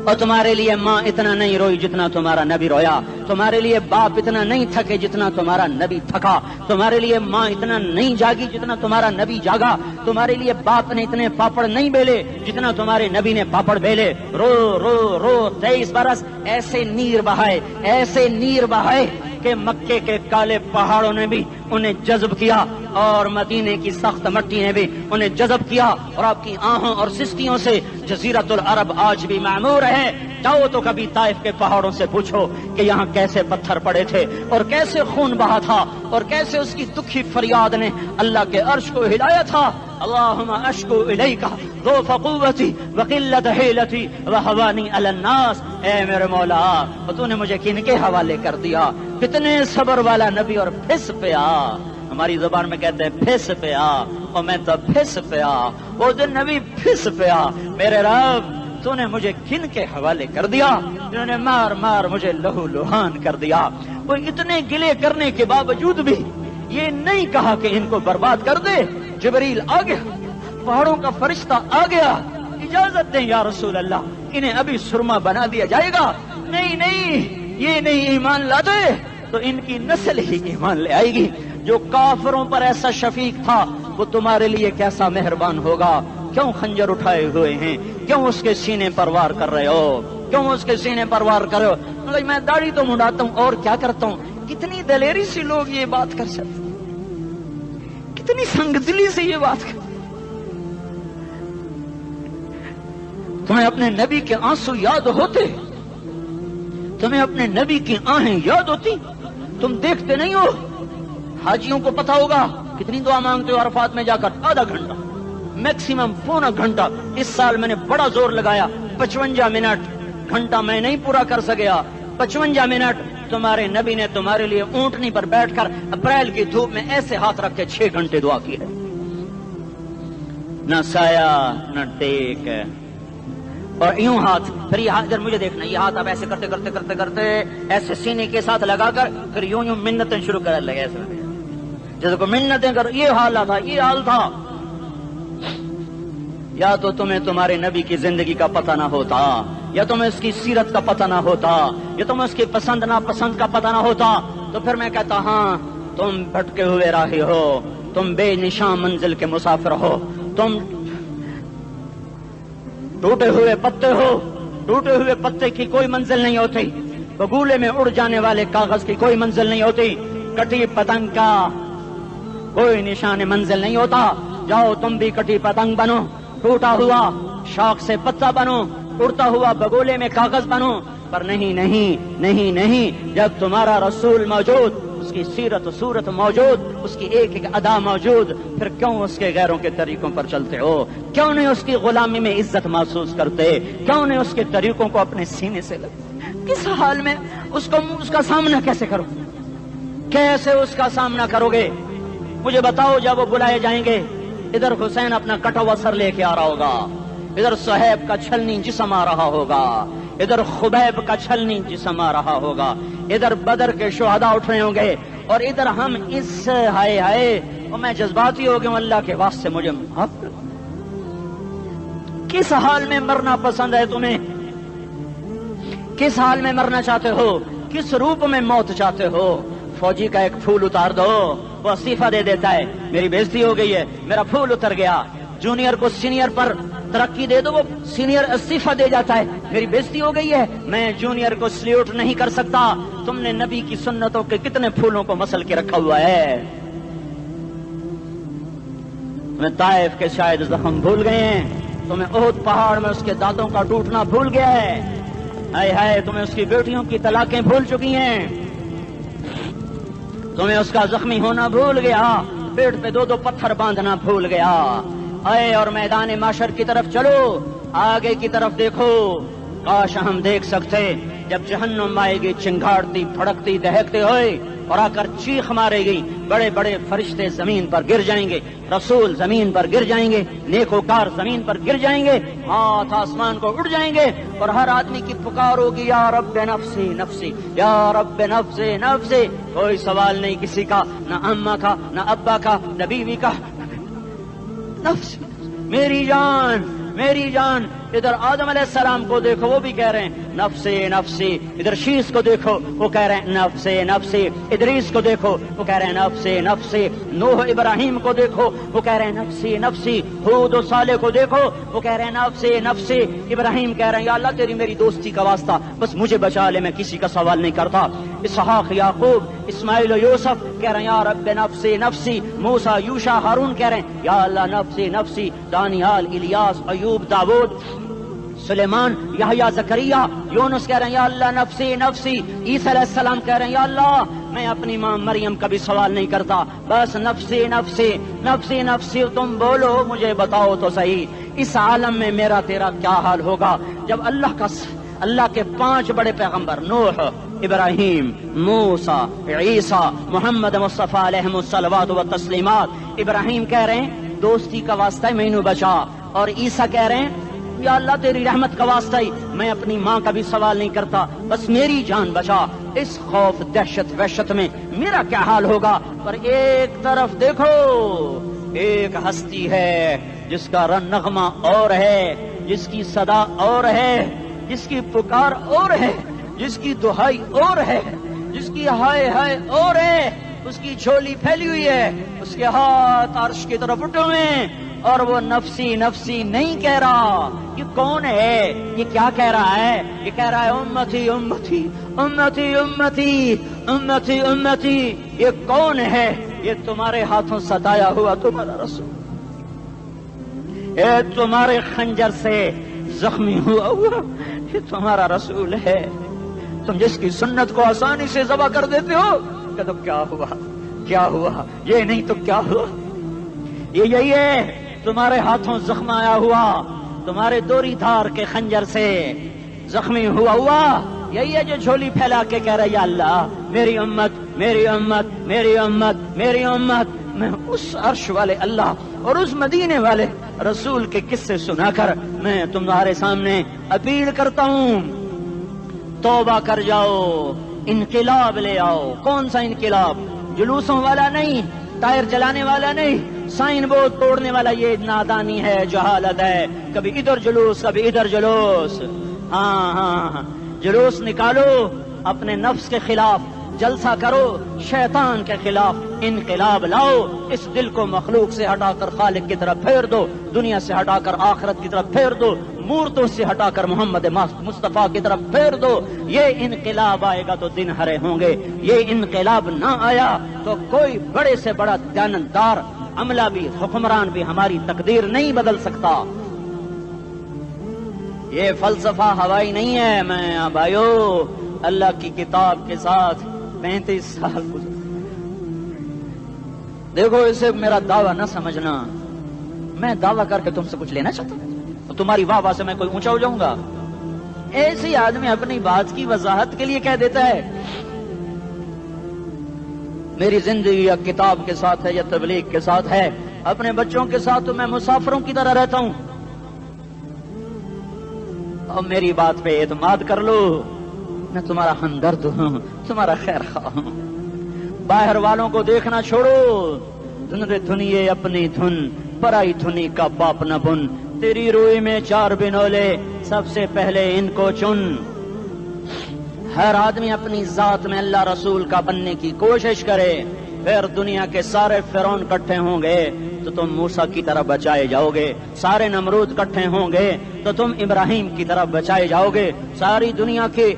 اور تمہارے لیے ماں اتنا نہیں روئی جتنا تمہارا نبی رویا، تمہارے لیے باپ اتنا نہیں تھکے جتنا تمہارا نبی تھکا، تمہارے لیے ماں اتنا نہیں جاگی جتنا تمہارا نبی جاگا، تمہارے لیے باپ نے اتنے پاپڑ نہیں بیلے جتنا تمہارے نبی نے پاپڑ بیلے۔ رو رو رو 23 برس ایسے نیر بہائے، ایسے نیر بہائے کہ مکے کے کالے پہاڑوں نے بھی انہیں جذب کیا اور مدینے کی سخت مٹی نے بھی انہیں جذب کیا، اور آپ کی آہوں اور سستیوں سے جزیرۃ العرب آج بھی معمور ہے۔ جاؤ تو کبھی طائف کے پہاڑوں سے پوچھو کہ یہاں کیسے پتھر پڑے تھے اور کیسے خون بہا تھا اور کیسے اس کی دکھی فریاد نے اللہ کے عرش کو ہلایا تھا۔ اللہم اشکو الیک ضعف قوتی وقلت حیلتی وہوانی علی الناس، اے میرے مولا تو نے مجھے کن کے حوالے کر دیا؟ کتنے صبر والا نبی، اور پھس پیا، ہماری زبان میں کہتے ہیں پھس پیا، اور میں تو پھس پیا، وہ دن نبی پھس پیا، میرے رب تو نے مجھے کن کے حوالے کر دیا جنہوں نے مار مار مجھے لہو لہان کر دیا۔ وہ اتنے گلے کرنے کے باوجود بھی یہ نہیں کہا کہ ان کو برباد کر دے۔ جبریل آ گیا، پہاڑوں کا فرشتہ آ گیا، اجازت دیں یا رسول اللہ، انہیں ابھی سرما بنا دیا جائے گا۔ نہیں نہیں، یہ نہیں ایمان لاتے تو ان کی نسل ہی ایمان لے آئے گی۔ جو کافروں پر ایسا شفیق تھا وہ تمہارے لیے کیسا مہربان ہوگا۔ کیوں خنجر اٹھائے ہوئے ہیں؟ کیوں اس کے سینے پر وار کر رہے ہو؟ کیوں اس کے سینے پر وار کر رہے ہو؟ میں داڑھی تو منڈاتا ہوں اور کیا کرتا ہوں۔ کتنی دلیری سے لوگ یہ بات کر سکتے، کتنی سنگدلی سے یہ بات کر۔ تمہیں اپنے نبی کے آنسو یاد ہوتے؟ تمہیں اپنے نبی کی آہیں یاد ہوتی؟ تم دیکھتے نہیں ہو؟ حاجیوں کو پتا ہوگا کتنی دعا مانگتے ہو عرفات میں جا کر؟ آدھا گھنٹہ، میکسیمم پونا گھنٹہ۔ اس سال میں نے بڑا زور لگایا، 55 منٹ، گھنٹہ میں نہیں پورا کر سکیا، 55 منٹ تمہارے نبی نے تمہارے لیے اونٹنی پر بیٹھ کر اپریل کی دھوپ میں ایسے ہاتھ رکھ کے 6 گھنٹے دعا کی ہے۔ نہ سایہ نہ ٹیک، اور یوں ہاتھ، پھر یہ ہاتھ ادھر مجھے دیکھنا، یہ ہاتھ آپ ایسے کرتے کرتے کرتے کرتے ایسے سینے کے ساتھ لگا کر پھر یوں یوں منتیں شروع کر لگے، ایسے جیسے کو منتیں کر۔ یہ حال تھا، یہ حال تھا۔ یا تو تمہیں تمہارے نبی کی زندگی کا پتہ نہ ہوتا، یا تمہیں اس کی سیرت کا پتہ نہ ہوتا، یا تمہیں اس کی پسند ناپسند کا پتہ نہ ہوتا، تو پھر میں کہتا ہاں تم بھٹکے ہوئے راہی ہو، تم بے نشان منزل کے مسافر ہو، تم ٹوٹے ہوئے پتے ہو۔ ٹوٹے ہوئے پتے کی کوئی منزل نہیں ہوتی، بگولے میں اڑ جانے والے کاغذ کی کوئی منزل نہیں ہوتی، کٹی پتنگ کا کوئی نشان منزل نہیں ہوتا۔ جاؤ تم بھی کٹی پتنگ بنو، ٹوٹا ہوا شاخ سے پتا بنو، اڑتا ہوا بگولے میں کاغذ بنو، پر نہیں نہیں نہیں نہیں، جب تمہارا رسول موجود، اس کی سیرت و صورت موجود، اس کی ایک ایک ادا موجود، پھر کیوں اس کے غیروں کے طریقوں پر چلتے ہو؟ کیوں نہیں اس کی غلامی میں عزت محسوس کرتے؟ کیوں نہیں اس کے طریقوں کو اپنے سینے سے لگتے؟ کس حال میں اس کا سامنا کیسے کرو؟ کیسے اس کا سامنا کرو گے؟ مجھے بتاؤ، جب وہ بلائے جائیں گے، ادھر حسین اپنا کٹا ہوا سر لے کے آ رہا ہوگا، ادھر صہیب کا چھلنی جسم آ رہا ہوگا، ادھر خبیب کا چھلنی جسم آ رہا ہوگا، ادھر بدر کے شہداء اٹھ رہے ہوں گے، اور ادھر ہم اس ہائے ہائے، اور میں جذباتی ہو گیا ہوں، اللہ کے واسطے مجھے معاف کر۔ کس حال میں مرنا پسند ہے تمہیں؟ کس حال میں مرنا چاہتے ہو؟ کس روپ میں موت چاہتے ہو؟ فوجی کا ایک پھول اتار دو، وہ استعفیٰ دے دیتا ہے، میری بےزتی ہو گئی ہے، میرا پھول اتر گیا۔ جونیئر کو سینئر پر ترقی دے دو، وہ سینئر استعفیٰ دے جاتا ہے، میری بےزتی ہو گئی ہے، میں جونیئر کو سلیوٹ نہیں کر سکتا۔ تم نے نبی کی سنتوں کے کتنے پھولوں کو مسل کے رکھا ہوا ہے؟ تمہیں طائف کے شاید زخم بھول گئے ہیں، تمہیں احد پہاڑ میں اس کے دانتوں کا ٹوٹنا بھول گیا ہے، ہائے ہائے تمہیں اس کی بیٹیوں کی طلاقیں بھول چکی ہیں، تمہیں اس کا زخمی ہونا بھول گیا، پیٹ پہ 2 پتھر باندھنا بھول گیا۔ آئے اور میدان معاشر کی طرف چلو، آگے کی طرف دیکھو۔ کاش ہم دیکھ سکتے جب جہنم آئے گی چنگاڑتی پھڑکتی دہکتے ہوئے اور آ کر چیخ مارے گی، بڑے بڑے فرشتے زمین پر گر جائیں گے، رسول زمین پر گر جائیں گے، نیکوکار زمین پر گر جائیں گے، ہاتھ آسمان کو اڑ جائیں گے، اور ہر آدمی کی پکار ہوگی، یا رب نفسی نفسی، یا رب نفسی نفسی۔ کوئی سوال نہیں کسی کا، نہ اماں کا، نہ ابا کا، نہ بیوی کا، نفس، میری جان میری جان۔ ادھر آدم علیہ السلام کو دیکھو وہ بھی کہہ رہے ہیں نفسی نفسی، ادھر شیس کو دیکھو وہ کہہ رہے ہیں نفسی نفسی، ادریس کو دیکھو وہ کہہ رہے ہیں نفسی نفسی، نوح ابراہیم کو دیکھو وہ کہہ رہے ہیں نفسی نفسی، ہود و صالح کو دیکھو وہ کہہ رہے ہیں نفسی نفسی، ابراہیم کہہ رہے ہیں یا اللہ تیری میری دوستی کا واسطہ بس مجھے بچا لے، میں کسی کا سوال نہیں کرتا، اسحاق یعقوب اسماعیل و یوسف کہہ رہے ہیں یا رب نفسی نفسی، موسیٰ یوشع ہارون کہہ رہے ہیں یا اللہ نفسی نفسی، دانیال الیاس ایوب داود سلیمان یحییٰ زکریا یونس کہہ رہے ہیں یا اللہ نفسی نفسی، عیسیٰ علیہ السلام کہہ رہے ہیں یا اللہ میں اپنی ماں مریم کا بھی سوال نہیں کرتا بس نفسی نفسی نفسی نفسی، تم بولو مجھے بتاؤ تو صحیح اس عالم میں میرا تیرا کیا حال ہوگا جب اللہ کے 5 بڑے پیغمبر نوح ابراہیم موسیٰ عیسیٰ محمد مصطفیٰ علیہ الصلوات و تسلیمات، ابراہیم کہہ رہے ہیں دوستی کا واسطہ ہی مینوں بچا، اور عیسیٰ کہہ رہے ہیں یا اللہ تیری رحمت کا واسطہ ہی میں اپنی ماں کا بھی سوال نہیں کرتا بس میری جان بچا، اس خوف دہشت وحشت میں میرا کیا حال ہوگا۔ پر ایک طرف دیکھو ایک ہستی ہے جس کا نغمہ اور ہے، جس کی صدا اور ہے، جس کی پکار اور ہے، جس کی دہائی اور ہے، جس کی ہائے ہائے اور ہے، اس کی جھولی پھیلی ہوئی ہے، اس کے ہاتھ عرش کی طرف اٹھے ہوئے ہیں اور وہ نفسی نفسی نہیں کہہ رہا۔ یہ کون ہے؟ یہ کیا کہہ رہا ہے؟ یہ کہہ رہا ہے امتی امتی امتی امتی امتی امتی۔ یہ کون ہے؟ یہ تمہارے ہاتھوں ستایا ہوا تمہارا رسول، یہ تمہارے خنجر سے زخمی ہوا یہ تمہارا رسول ہے، تم جس کی سنت کو آسانی سے ذبح کر دیتے ہو کہ تو کیا ہوا کیا ہوا، یہ نہیں تو کیا ہوا، یہ یہی ہے تمہارے ہاتھوں زخم آیا ہوا، تمہارے دوری دھار کے خنجر سے زخمی ہوا یہی ہے جو جھولی پھیلا کے کہہ رہا ہے یا اللہ میری امت میری امت میری امت میری امت۔ میں اس عرش والے اللہ اور اس مدینے والے رسول کے قصے سنا کر میں تمہارے سامنے اپیل کرتا ہوں توبہ کر جاؤ، انقلاب لے آؤ۔ کون سا انقلاب؟ جلوسوں والا نہیں، ٹائر چلانے والا نہیں، سائن بورڈ توڑنے والا، یہ نادانی ہے جہالت ہے، کبھی ادھر جلوس کبھی ادھر جلوس۔ ہاں جلوس نکالو اپنے نفس کے خلاف، جلسہ کرو شیطان کے خلاف، انقلاب لاؤ، اس دل کو مخلوق سے ہٹا کر خالق کی طرف پھیر دو، دنیا سے ہٹا کر آخرت کی طرف پھیر دو، مورتوں سے ہٹا کر محمد مصطفیٰ کی طرف پھیر دو۔ یہ انقلاب آئے گا تو دن ہرے ہوں گے، یہ انقلاب نہ آیا تو کوئی بڑے سے بڑا دیانتدار عملہ بھی حکمران بھی ہماری تقدیر نہیں بدل سکتا۔ یہ فلسفہ ہوائی نہیں ہے۔ میں بھائیو اللہ کی کتاب کے ساتھ 35 سال گزر، دیکھو اسے میرا دعویٰ نہ سمجھنا، میں دعویٰ کر کے تم سے کچھ لینا چاہتا ہوں، تمہاری واہ واہ سے میں کوئی اونچا ہو جاؤں گا؟ ایسی آدمی اپنی بات کی وضاحت کے لیے کہہ دیتا ہے میری زندگی یا کتاب کے ساتھ ہے یا تبلیغ کے ساتھ ہے، اپنے بچوں کے ساتھ تو میں مسافروں کی طرح رہتا ہوں، اور میری بات پہ اعتماد کر لو، میں تمہارا ہمدرد ہوں، تمہارا خیر خواہ ہوں۔ باہر والوں کو دیکھنا چھوڑو، دھنیے اپنی دھن، پرائی دھنی کا باپ نہ بن، تیری روئی میں 4 بنولے، سب سے پہلے ان کو چن۔ ہر آدمی اپنی ذات میں اللہ رسول کا بننے کی کوشش کرے، پھر دنیا کے سارے فرعون اکٹھے ہوں گے تو تم موسیٰ کی طرح بچائے جاؤ گے، سارے نمرود اکٹھے ہوں گے تو تم ابراہیم کی طرح بچائے جاؤ گے، ساری دنیا کے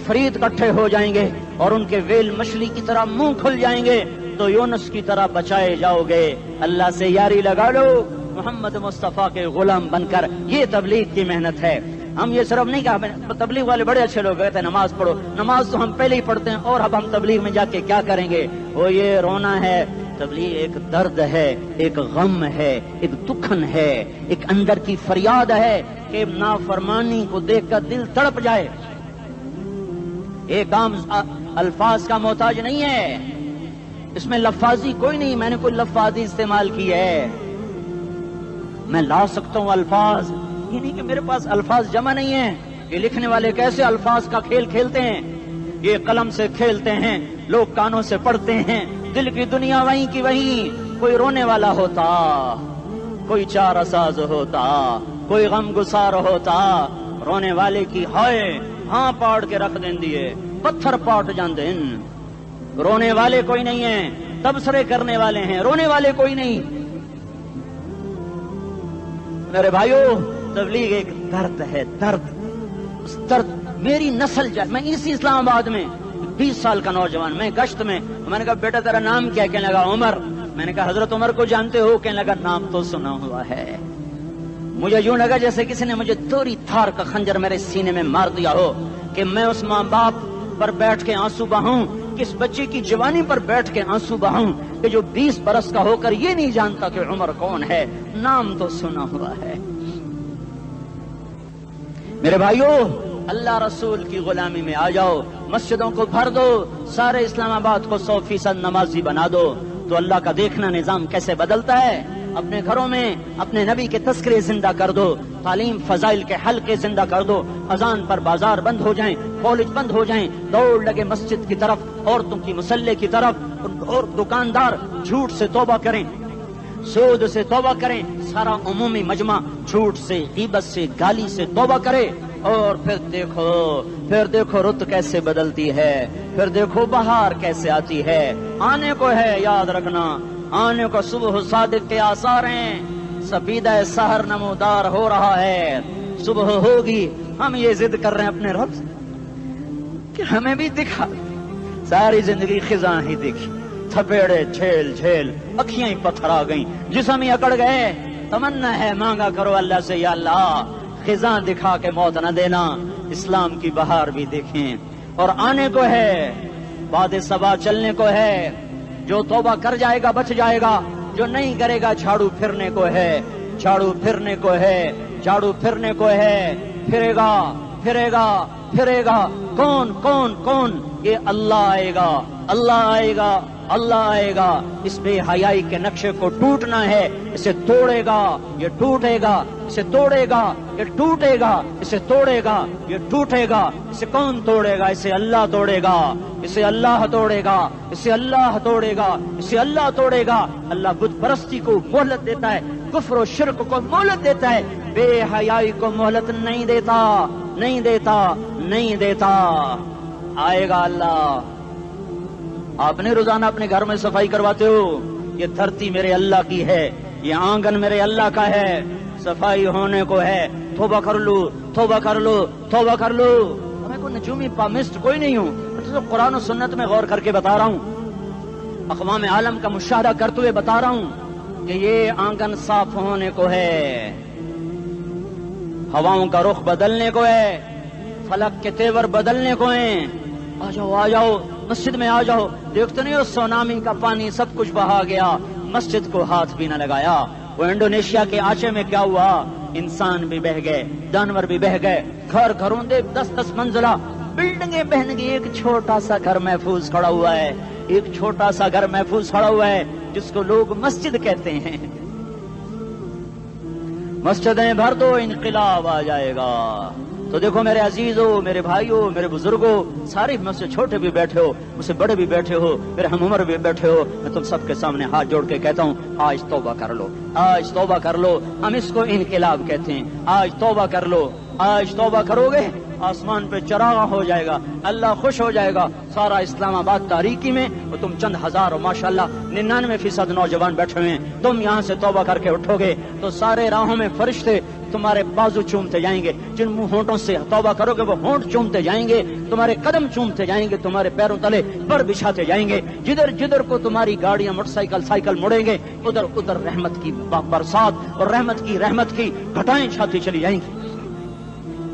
فرید اکٹھے ہو جائیں گے اور ان کے ویل مچھلی کی طرح منہ کھل جائیں گے تو یونس کی طرح بچائے جاؤ گے۔ اللہ سے یاری لگا لو، محمد مصطفیٰ کے غلام بن کر، یہ تبلیغ کی محنت ہے۔ ہم یہ صرف نہیں کہا، تبلیغ والے بڑے اچھے لوگ کہتے ہیں نماز پڑھو، نماز تو ہم پہلے ہی پڑھتے ہیں، اور اب ہم تبلیغ میں جا کے کیا کریں گے؟ وہ یہ رونا ہے، تبلیغ ایک درد ہے، ایک غم ہے، ایک دکھن ہے، ایک اندر کی فریاد ہے کہ نافرمانی کو دیکھ کر دل تڑپ جائے۔ ایک عام الفاظ کا محتاج نہیں ہے، اس میں لفاظی کوئی نہیں، میں نے کوئی لفاظی استعمال کی ہے، میں لا سکتا ہوں الفاظ، یہ نہیں کہ میرے پاس الفاظ جمع نہیں ہیں۔ یہ لکھنے والے کیسے الفاظ کا کھیل کھیلتے ہیں، یہ قلم سے کھیلتے ہیں، لوگ کانوں سے پڑھتے ہیں، دل کی دنیا وہیں کی وہیں، کوئی رونے والا ہوتا، کوئی چارہ ساز ہوتا، کوئی غم گسار ہوتا رونے والے کی ہائے ہاں پاڑ کے رکھ دیں دیے پتھر پاٹ جاندے رونے والے کوئی نہیں ہیں تبصرے کرنے والے ہیں رونے والے کوئی نہیں میرے بھائیو تبلیغ ایک درد ہے درد اس درد میری نسل جائے میں اسی اسلام آباد میں 20 سال کا نوجوان میں گشت میں نے کہا بیٹا تیرا نام کیا کہنے لگا عمر میں نے کہا حضرت عمر کو جانتے ہو کہنے لگا نام تو سنا ہوا ہے مجھے یوں لگا جیسے کسی نے مجھے توری تھار کا خنجر میرے سینے میں مار دیا ہو کہ میں اس ماں باپ پر بیٹھ کے آنسو بہاؤں کس بچے کی جوانی پر بیٹھ کے آنسو بہاؤں کہ جو 20 برس کا ہو کر یہ نہیں جانتا کہ عمر کون ہے نام تو سنا ہوا ہے میرے بھائیو اللہ رسول کی غلامی میں آ جاؤ مسجدوں کو بھر دو سارے اسلام آباد کو 100% نمازی بنا دو تو اللہ کا دیکھنا نظام کیسے بدلتا ہے اپنے گھروں میں اپنے نبی کے تذکرے زندہ کر دو تعلیم فضائل کے حلقے زندہ کر دو اذان پر بازار بند ہو جائیں کالج بند ہو جائیں دوڑ لگے مسجد کی طرف عورتوں کی مسلح کی طرف اور دکاندار جھوٹ سے توبہ کریں سود سے توبہ کریں سارا عمومی مجمع جھوٹ سے غیبت سے گالی سے توبہ کرے اور پھر دیکھو رت کیسے بدلتی ہے پھر دیکھو بہار کیسے آتی ہے آنے کو ہے یاد رکھنا آنے کو صبح صادق کے آثار ہیں سفیدہ سحر نمودار ہو رہا ہے صبح ہوگی ہم یہ ضد کر رہے ہیں اپنے رب سے کہ ہمیں بھی دکھا ساری زندگی خزاں ہی دیکھی تھپیڑے جھیل جھیل اکھیاں ہی پتھر آ گئیں جسم ہی اکڑ گئے تمنا ہے مانگا کرو اللہ سے یا اللہ خزاں دکھا کے موت نہ دینا اسلام کی بہار بھی دیکھیں اور آنے کو ہے باد صبا چلنے کو ہے جو توبہ کر جائے گا بچ جائے گا جو نہیں کرے گا جھاڑو پھرنے کو ہے جھاڑو پھرنے کو ہے جھاڑو پھرنے کو ہے پھرے گا پھرے گا پھرے گا کون کون کون یہ اللہ آئے گا اللہ آئے گا اللہ آئے گا اس بے حیائی کے نقشے کو ٹوٹنا ہے اسے توڑے گا یہ ٹوٹے گا اسے توڑے گا یہ ٹوٹے گا اسے توڑے گا یہ ٹوٹے گا اسے کون توڑے گا اسے اللہ توڑے گا اسے اللہ توڑے گا اسے اللہ توڑے گا اسے اللہ توڑے گا اللہ بت پرستی کو مہلت دیتا ہے کفر و شرک کو مہلت دیتا ہے بے حیائی کو مہلت نہیں دیتا نہیں دیتا نہیں دیتا آئے گا اللہ آپ نے روزانہ اپنے گھر میں صفائی کرواتے ہو یہ دھرتی میرے اللہ کی ہے یہ آنگن میرے اللہ کا ہے صفائی ہونے کو ہے توبہ کر لو توبہ کر لو توبہ کر لو میں کوئی نجومی پامسٹ کوئی نہیں ہوں تو قرآن و سنت میں غور کر کے بتا رہا ہوں اقوام عالم کا مشاہدہ کرتے ہوئے بتا رہا ہوں کہ یہ آنگن صاف ہونے کو ہے ہواؤں کا رخ بدلنے کو ہے فلک کے تیور بدلنے کو ہیں آ جاؤ مسجد میں آ جاؤ دیکھتے نہیں ہو سونامی کا پانی سب کچھ بہا گیا مسجد کو ہاتھ بھی نہ لگایا وہ انڈونیشیا کے آچے میں کیا ہوا انسان بھی بہ گئے جانور بھی بہ گئے گھر گھروں دے 10 منزلہ بلڈنگیں بہن گئی ایک چھوٹا سا گھر محفوظ کھڑا ہوا ہے ایک چھوٹا سا گھر محفوظ کھڑا ہوا ہے جس کو لوگ مسجد کہتے ہیں مسجدیں بھر دو انقلاب آ جائے گا تو دیکھو میرے عزیزو میرے بھائیو میرے بزرگوں سارے مجھ سے چھوٹے بھی بیٹھے ہو مجھ سے بڑے بھی بیٹھے ہو میرے ہم عمر بھی بیٹھے ہو میں تم سب کے سامنے ہاتھ جوڑ کے کہتا ہوں آج توبہ کر لو آج توبہ کر لو ہم اس کو انقلاب کہتے ہیں آج توبہ کر لو آج توبہ کرو گے آسمان پہ چراغاں ہو جائے گا اللہ خوش ہو جائے گا سارا اسلام آباد تاریکی میں وہ تم چند ہزار ماشاءاللہ 99% نوجوان بیٹھے ہوئے ہیں تم یہاں سے توبہ کر کے اٹھو گے تو سارے راہوں میں فرشتے تمہارے بازو چومتے جائیں گے جن منہ ہونٹوں سے توبہ کرو گے وہ ہونٹ چومتے جائیں گے تمہارے قدم چومتے جائیں گے تمہارے پیروں تلے پر بچھاتے جائیں گے جدھر جدھر کو تمہاری گاڑیاں موٹر سائیکل سائیکل مڑیں گے ادھر ادھر رحمت کی برسات اور رحمت کی گھٹائیں چھاتی چلی جائیں گی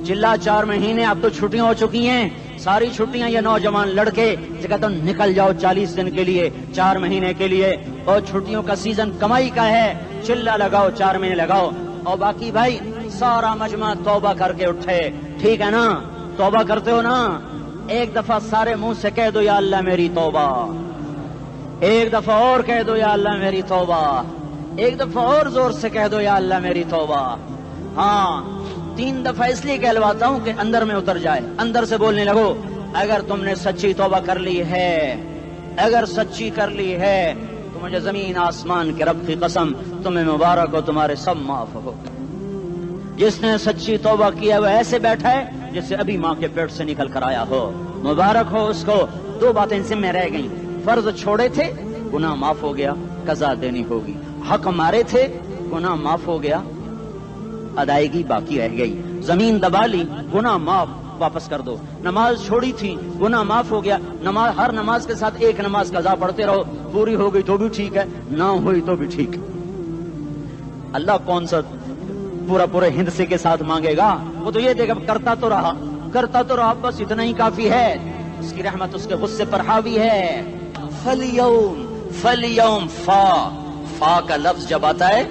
چلا 4 مہینے اب تو چھٹیاں ہو چکی ہیں ساری چھٹیاں یہ نوجوان لڑکے جگہ تو نکل جاؤ 40 دن کے لیے 4 مہینے کے لیے اور چھٹیوں کا سیزن کمائی کا ہے چلا لگاؤ 4 مہینے لگاؤ اور باقی بھائی سارا مجمع توبہ کر کے اٹھے ٹھیک ہے نا توبہ کرتے ہو نا ایک دفعہ سارے منہ سے کہہ دو یا اللہ میری توبہ ایک دفعہ اور کہہ دو یا اللہ میری توبہ ایک دفعہ اور زور سے کہہ دو یا اللہ میری توبہ ہاں 3 دفعہ اس لیے کہلواتا ہوں کہ اندر میں اتر جائے اندر سے بولنے لگو اگر تم نے سچی توبہ کر لی ہے اگر سچی کر لی ہے تو مجھے زمین آسمان کے رب کی قسم تمہیں مبارک ہو تمہارے سب معاف ہو جس نے سچی توبہ کیا وہ ایسے بیٹھا ہے جیسے ابھی ماں کے پیٹ سے نکل کر آیا ہو. مبارک ہو اس کو. دو باتیں ذمہ رہ گئیں. فرض چھوڑے تھے, گناہ معاف ہو گیا, قضا دینی ہوگی. حق مارے تھے, گناہ معاف ہو گیا, ادائیگی باقی رہ گئی. زمین دبا لی, گناہ معاف, واپس کر دو. نماز چھوڑی تھی, گناہ معاف ہو گیا. نماز, ہر نماز کے ساتھ ایک نماز قضا پڑھتے رہو, پوری ہو گئی تو بھی ٹھیک ہے, نہ ہوئی تو بھی ٹھیک ہے. اللہ کون سا پورے ہند سے کے ساتھ مانگے گا؟ وہ تو یہ دیکھا کرتا تو رہا, بس اتنا ہی کافی ہے. اس کی رحمت اس کے غصے پر حاوی ہے. فَالْيَوْمِ فا کا لفظ جب آتا ہے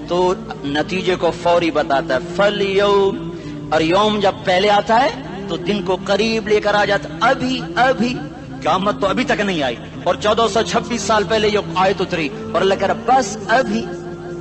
تو نتیجے کو فوری بتاتا ہے. فَالْيَوْمِ, اور یوم جب پہلے آتا ہے تو دن کو قریب لے کر آ جاتا. ابھی قیامت تو ابھی تک نہیں آئی, اور 1426 سال پہلے یہ آیت اتری, اور اللہ کہہ رہا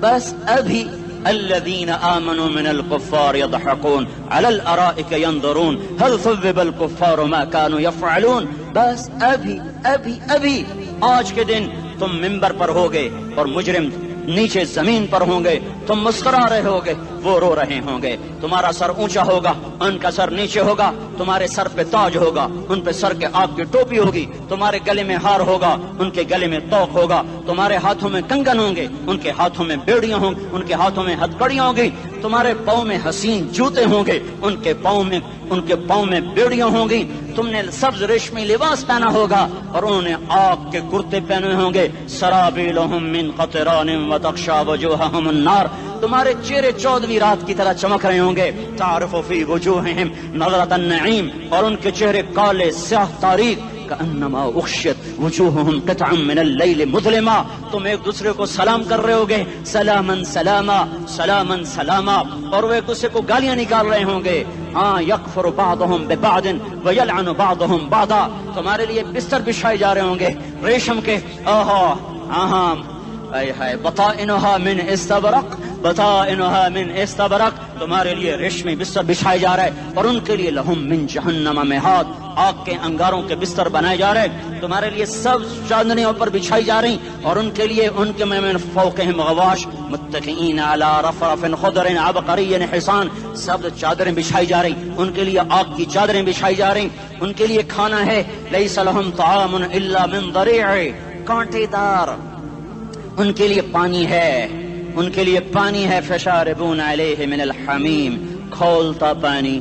بس ابھی الذين آمنوا من الكفار يضحكون على الارائك ينظرون هل ثوب الكفار ما كانوا يفعلون. بس ابھی آج کے دن تم منبر پر ہوگے اور مجرم نیچے زمین پر ہوں گے, تم مسکرا رہے ہوگے, وہ رو رہے ہوں گے. تمہارا سر اونچا ہوگا, ان کا سر نیچے ہوگا. تمہارے سر پہ تاج ہوگا, ان پہ سر کے آگ کی ٹوپی ہوگی. تمہارے گلے میں ہار ہوگا, ان کے گلے میں توق ہوگا. تمہارے ہاتھوں میں کنگن ہوں گے, ان کے ہاتھوں میں بیڑیاں ہوں گی, ان کے ہاتھوں میں ہتکڑیاں ہوں گی. تمہارے پاؤں میں حسین جوتے ہوں گے, ان کے پاؤں میں بیڑیاں ہوں گی. تم نے سبز ریشمی لباس پہنا ہوگا, اور انہوں نے آگ کے کرتے پہنے ہوں گے. سرابیلہم من قطران وتغشا وجوہہم النار. تمہارے چہرے 14ویں رات کی طرح چمک رہے ہوں گے. تعرف فی وجوہہم نظرۃ النعیم, اور ان کے چہرے کالے سیاہ تاریک. کأنما اغشیت وجوہہم قطعا من اللیل مظلما. تم ایک دوسرے کو سلام کر رہے ہوگے, سلامن سلاما سلامن سلاما, اور وہ ایک دوسرے کو گالیاں نکال رہے ہوں گے. ہاں یکفر بعضهم ببعض ویلعن بعضهم بعضا. تمہارے لیے بستر بچھائے جا رہے ہوں گے ریشم کے. بطائنها من استبرق, تمہارے لیے ریشمی بستر بچھائے جا رہے, اور ان کے لیے لہم من جہنم مہاد, آگ کے انگاروں کے بستر بنائے جا رہے. تمہارے لیے سب چادریوں پر بچھائی جا رہی, اور ان کے لیے ان کے من فوقہم غواش متکئین علی رفرف خضر عبقری حصان. سب چادریں بچھائی جا رہی, ان کے لیے آگ کی چادریں بچھائی جا رہی. ان کے لیے کھانا ہے, لیس لہم طعام الا من ضریع, کانٹے دار. ان کے لیے پانی ہے, فشاربون علیہ من الحمیم, کھولتا پانی,